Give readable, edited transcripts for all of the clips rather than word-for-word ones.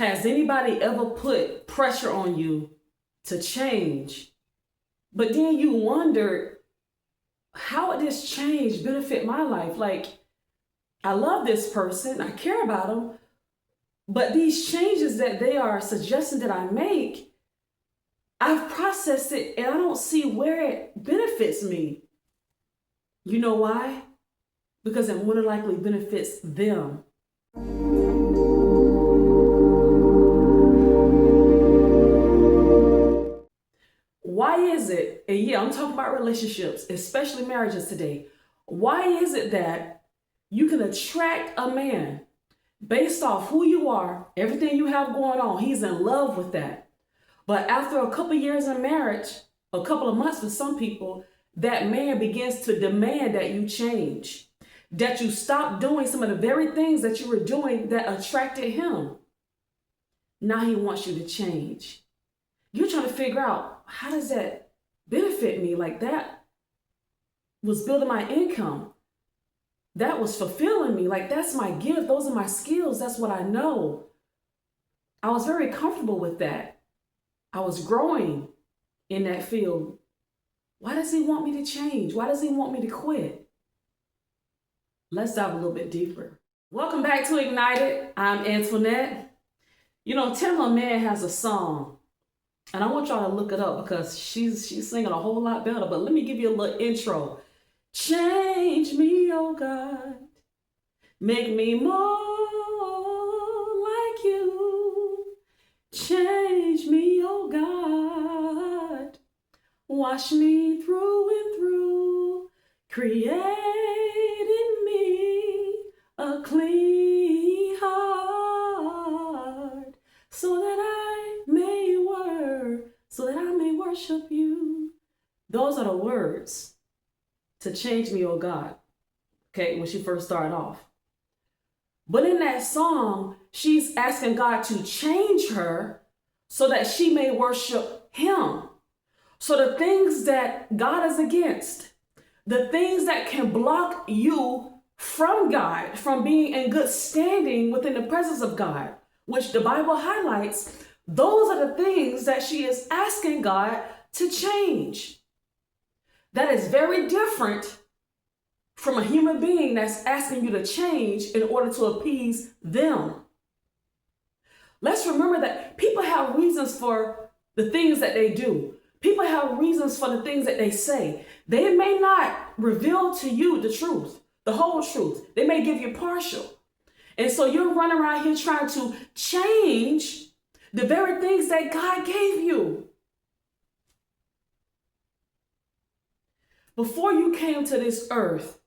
Has anybody ever put pressure on you to change? But then you wonder, how would this change benefit my life? Like, I love this person, I care about them, but these changes that they are suggesting that I make, I've processed it and I don't see where it benefits me. You know why? Because it more than likely benefits them. Why is it, and yeah, I'm talking about relationships, especially marriages today. Why is it that you can attract a man based off who you are, everything you have going on? He's in love with that. But after a couple of years in marriage, a couple of months for some people, that man begins to demand that you change, that you stop doing some of the very things that you were doing that attracted him. Now he wants you to change. You're trying to figure out, how does that benefit me? Like, that was building my income. That was fulfilling me. Like, that's my gift. Those are my skills. That's what I know. I was very comfortable with that. I was growing in that field. Why does he want me to change? Why does he want me to quit? Let's dive a little bit deeper. Welcome back to Ignited. I'm Antoinette. You know, Tamela Mann has a song, and I want y'all to look it up because she's singing a whole lot better. But let me give you a little intro. Change me, oh God. Make me more like you. Change me, oh God. Wash me through and through. Create in me a clean heart, so that I may worship you. Those are the words to change me, oh God. Okay, when she first started off. But in that song, she's asking God to change her so that she may worship him. So the things that God is against, the things that can block you from God, from being in good standing within the presence of God, which the Bible highlights, those are the things that she is asking God to change. That is very different from a human being that's asking you to change in order to appease them. Let's remember that people have reasons for the things that they do. People have reasons for the things that they say. They may not reveal to you the truth, the whole truth. They may give you partial. And so you're running around here trying to change the very things that God gave you. Before you came to this earth,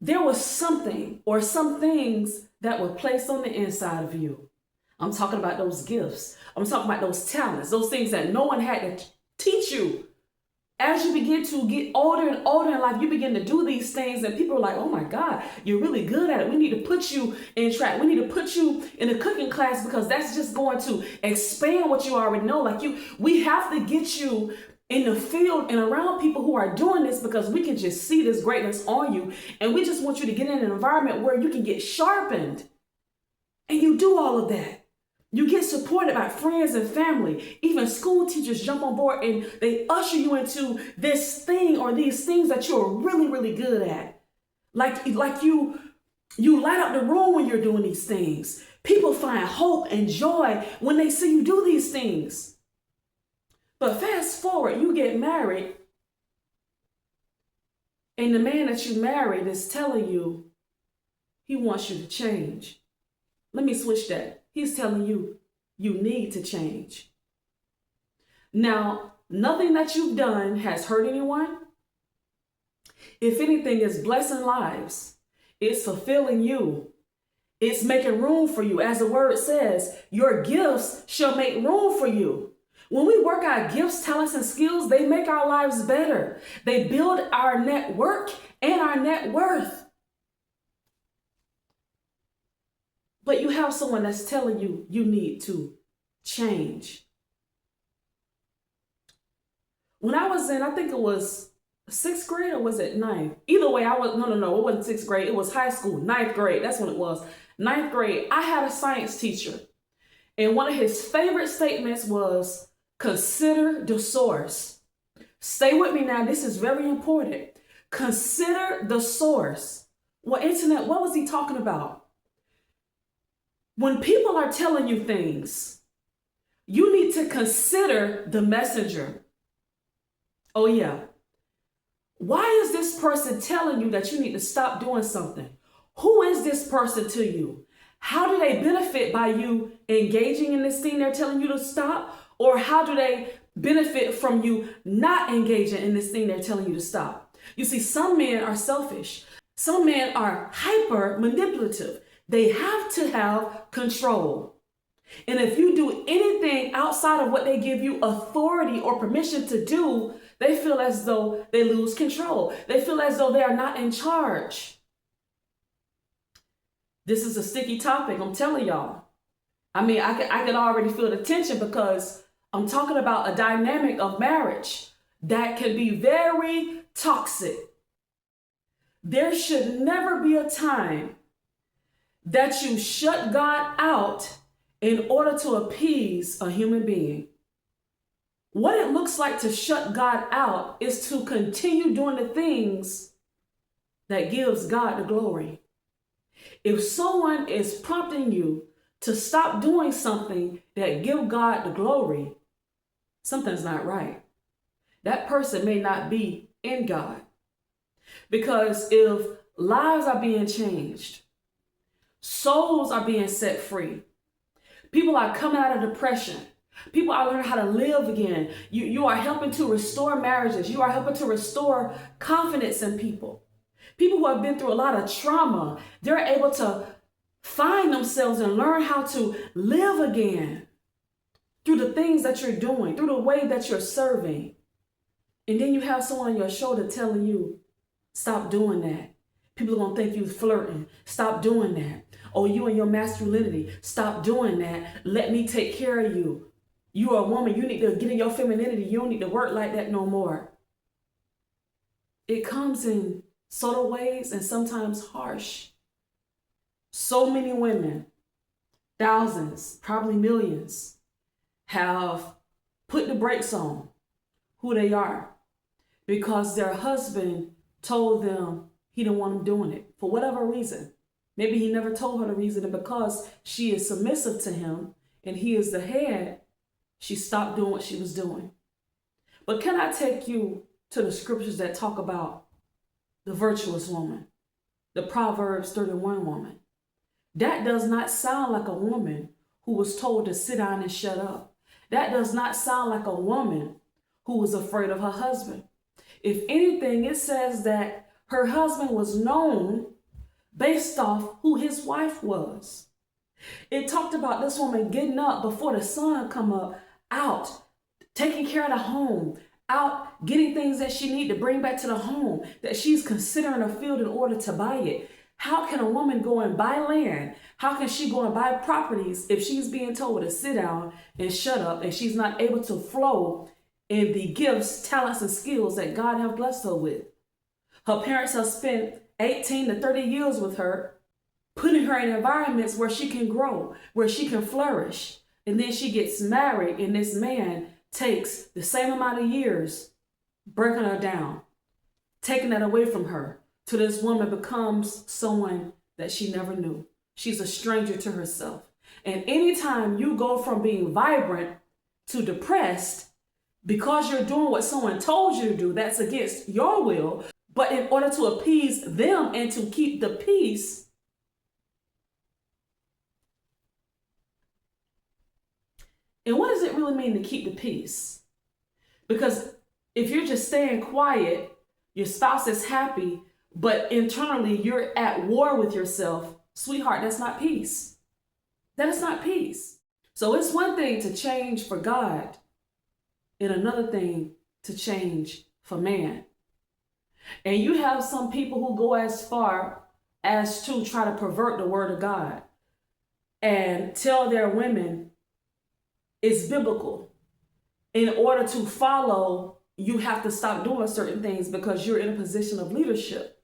there was something or some things that were placed on the inside of you. I'm talking about those gifts. I'm talking about those talents, those things that no one had to teach you. As you begin to get older and older in life, you begin to do these things and people are like, oh my God, you're really good at it. We need to put you in track. We need to put you in a cooking class because that's just going to expand what you already know. We have to get you in the field and around people who are doing this because we can just see this greatness on you. And we just want you to get in an environment where you can get sharpened. And you do all of that. You get supported by friends and family. Even school teachers jump on board and they usher you into this thing or these things that you're really, really good at. Like you light up the room when you're doing these things. People find hope and joy when they see you do these things. But fast forward, you get married, and the man that you married is telling you he wants you to change. Let me switch that. He's telling you you need to change. Now, nothing that you've done has hurt anyone. If anything, it's blessing lives. It's fulfilling you. It's making room for you. As the word says, your gifts shall make room for you. When we work our gifts, talents, and skills, they make our lives better. They build our network and our net worth. But you have someone that's telling you you need to change. When I was in, I think it was 6th grade or was it 9th? Either way, no, it wasn't 6th grade. It was high school, 9th grade. That's when it was. 9th grade, I had a science teacher. And one of his favorite statements was, consider the source. Stay with me now. This is very important. Consider the source. Well, internet, what was he talking about? When people are telling you things, you need to consider the messenger. Oh, yeah. Why is this person telling you that you need to stop doing something? Who is this person to you? How do they benefit by you engaging in this thing they're telling you to stop? Or how do they benefit from you not engaging in this thing they're telling you to stop? You see, some men are selfish. Some men are hyper manipulative. They have to have control. And if you do anything outside of what they give you authority or permission to do, they feel as though they lose control. They feel as though they are not in charge. This is a sticky topic, I'm telling y'all. I mean, I can already feel the tension because I'm talking about a dynamic of marriage that can be very toxic. There should never be a time that you shut God out in order to appease a human being. What it looks like to shut God out is to continue doing the things that gives God the glory. If someone is prompting you to stop doing something that gives God the glory, something's not right. That person may not be in God. Because if lives are being changed, souls are being set free, people are coming out of depression, people are learning how to live again, you are helping to restore marriages, you are helping to restore confidence in people. People who have been through a lot of trauma, they're able to find themselves and learn how to live again through the things that you're doing, through the way that you're serving. And then you have someone on your shoulder telling you, stop doing that. People are going to think you flirting. Stop doing that. Oh, you and your masculinity. Stop doing that. Let me take care of you. You are a woman. You need to get in your femininity. You don't need to work like that no more. It comes in subtle ways and sometimes harsh. So many women, thousands, probably millions, have put the brakes on who they are because their husband told them he didn't want them doing it for whatever reason. Maybe he never told her the reason, and because she is submissive to him and he is the head, she stopped doing what she was doing. But can I take you to the scriptures that talk about the virtuous woman, the Proverbs 31 woman? That does not sound like a woman who was told to sit down and shut up. That does not sound like a woman who was afraid of her husband. If anything, it says that her husband was known based off who his wife was. It talked about this woman getting up before the sun come up, out, taking care of the home, out getting things that she need to bring back to the home, that she's considering a field in order to buy it. How can a woman go and buy land? How can she go and buy properties if she's being told to sit down and shut up and she's not able to flow in the gifts, talents, and skills that God have blessed her with? Her parents have spent 18 to 30 years with her, putting her in environments where she can grow, where she can flourish. And then she gets married and this man takes the same amount of years, breaking her down, taking that away from her, till this woman becomes someone that she never knew. She's a stranger to herself. And anytime you go from being vibrant to depressed because you're doing what someone told you to do, that's against your will, but in order to appease them and to keep the peace, and what does it really mean to keep the peace? Because if you're just staying quiet, your spouse is happy, but internally you're at war with yourself, sweetheart, that's not peace. That is not peace. So it's one thing to change for God and another thing to change for man. And you have some people who go as far as to try to pervert the word of God and tell their women it's biblical. In order to follow, you have to stop doing certain things because you're in a position of leadership.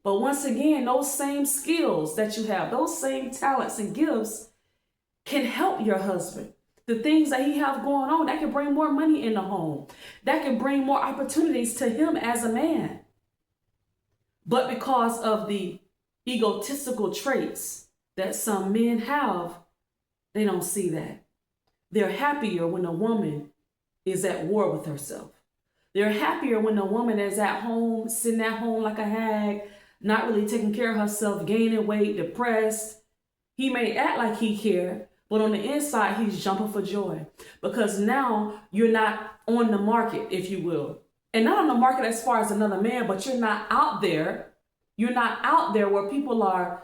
But once again, those same skills that you have, those same talents and gifts can help your husband. The things that he have going on that can bring more money in the home, that can bring more opportunities to him as a man. But because of the egotistical traits that some men have, they don't see that. They're happier when a woman is at war with herself. They're happier when a woman is at home, sitting at home like a hag, not really taking care of herself, gaining weight, depressed. He may act like he cares, but on the inside, he's jumping for joy because now you're not on the market, if you will. And not on the market as far as another man, but you're not out there. You're not out there where people are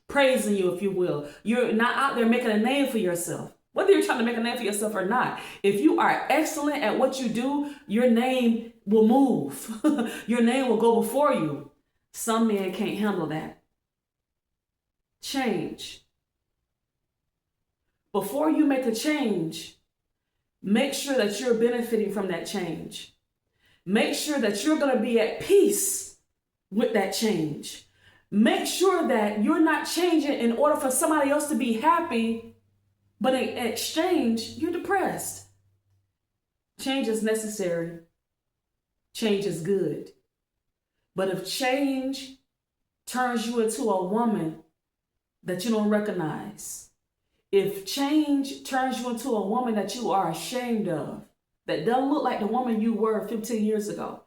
praising you, if you will. You're not out there making a name for yourself. Whether you're trying to make a name for yourself or not, if you are excellent at what you do, your name will move. Your name will go before you. Some men can't handle that. Change. Before you make a change, make sure that you're benefiting from that change. Make sure that you're going to be at peace with that change. Make sure that you're not changing in order for somebody else to be happy, but in exchange, you're depressed. Change is necessary. Change is good. But if change turns you into a woman that you don't recognize, if change turns you into a woman that you are ashamed of, that doesn't look like the woman you were 15 years ago,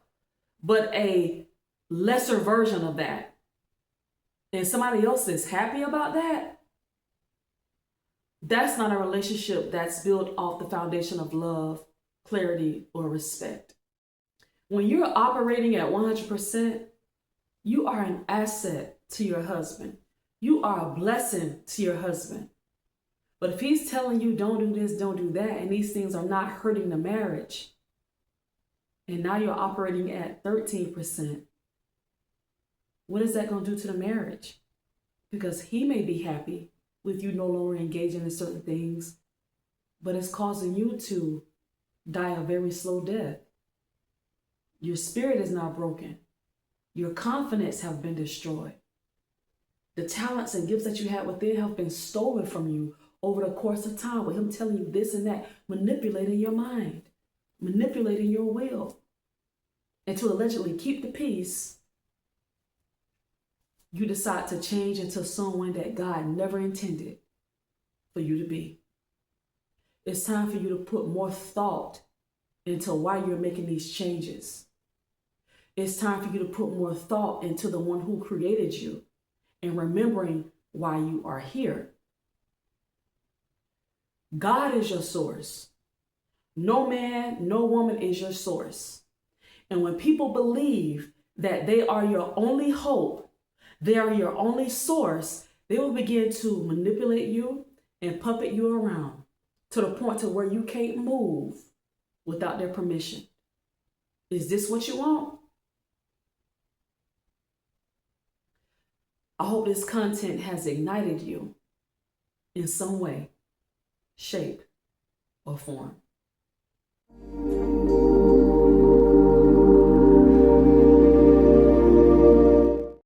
but a lesser version of that, and somebody else is happy about that, that's not a relationship that's built off the foundation of love, clarity, or respect. When you're operating at 100%, you are an asset to your husband. You are a blessing to your husband. But if he's telling you don't do this, don't do that, and these things are not hurting the marriage, and now you're operating at 13%, what is that going to do to the marriage? Because he may be happy with you no longer engaging in certain things, but it's causing you to die a very slow death. Your spirit is now broken. Your confidence have been destroyed. The talents and gifts that you had within have been stolen from you over the course of time, with him telling you this and that, manipulating your mind, manipulating your will. And to allegedly keep the peace, you decide to change into someone that God never intended for you to be. It's time for you to put more thought into why you're making these changes. It's time for you to put more thought into the one who created you and remembering why you are here. God is your source. No man, no woman is your source. And when people believe that they are your only hope, they are your only source, they will begin to manipulate you and puppet you around to the point to where you can't move without their permission. Is this what you want? I hope this content has ignited you in some way, shape, or form.